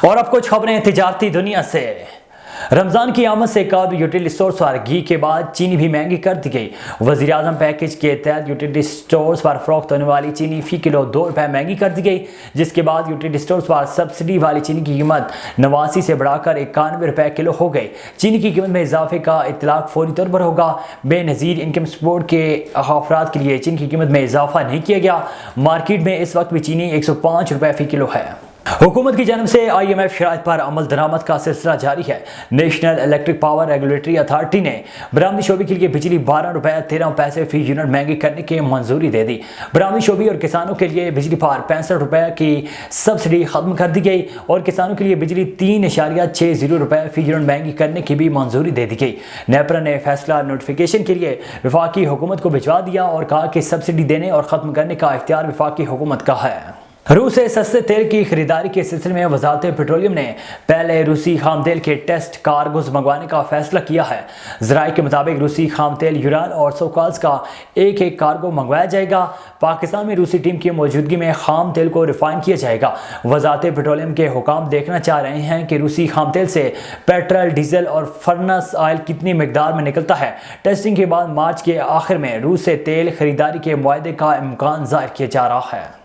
और अब कुछ खबरें तिजारती दुनिया से। रमजान की आमद से कबल यूटिलिटी स्टोर्स पर घी के बाद चीनी भी महंगी कर दी गई। वज़ीर-ए-आज़म पैकेज के तहत यूटिलिटी स्टोर्स पर फरोख्त होने वाली चीनी फी किलो ₹2 महंगी कर दी गई, जिसके बाद यूटिलिटी स्टोर्स पर सब्सिडी वाली चीनी की कीमत 89 से बढ़ाकर ₹91 किलो हो गई। चीनी की कीमत में इजाफे का इतलाक फौरी तौर पर होगा। बेनज़ीर इनकम सपोर्ट के अफराद के लिए चीनी की कीमत में इजाफा नहीं किया गया। मार्केट में इस वक्त भी चीनी ₹105 फी किलो है। हुकूमत की जानब से IMF शराइत पर अमल दरामद का सिलसिला जारी है। National electric power regulatory authority ने बरामदी शोबे के लिए बिजली ₹12.13 फी यूनिट महंगी करने की मंजूरी दे दी। बरामदी शोबे और किसानों के लिए बिजली पर ₹65 की सब्सिडी खत्म कर दी गई और किसानों के लिए बिजली ₹3.60 फी यूनिट महंगी करने की भी मंजूरी दे दी गई। नेपरा ने फैसला नोटिफिकेशन के लिए वफाकी हुकूमत को भिजवा दिया और कहा कि सब्सिडी देने और खत्म करने का इख्तियार वफाकी हुकूमत का है। रूस से सस्ते तेल की खरीदारी के सिलसिले में वजारत पेट्रोलियम ने पहले रूसी खाम तेल के टेस्ट कार्गोज मंगवाने का फैसला किया है। ज़राए के मुताबिक रूसी खाम तेल यूरान और सोकाल्स का एक कार्गो मंगवाया जाएगा। पाकिस्तान में रूसी टीम की मौजूदगी में खाम तेल को रिफाइन किया जाएगा। वजारत पेट्रोलियम के हुकाम देखना चाह रहे हैं कि रूसी खाम तेल से पेट्रोल, डीजल और फर्नस ऑयल कितनी मकदार में निकलता है। टेस्टिंग के बाद मार्च के आखिर में रूस से तेल खरीदारी के मुआहदे का इम्कान जाहिर किया जा रहा है।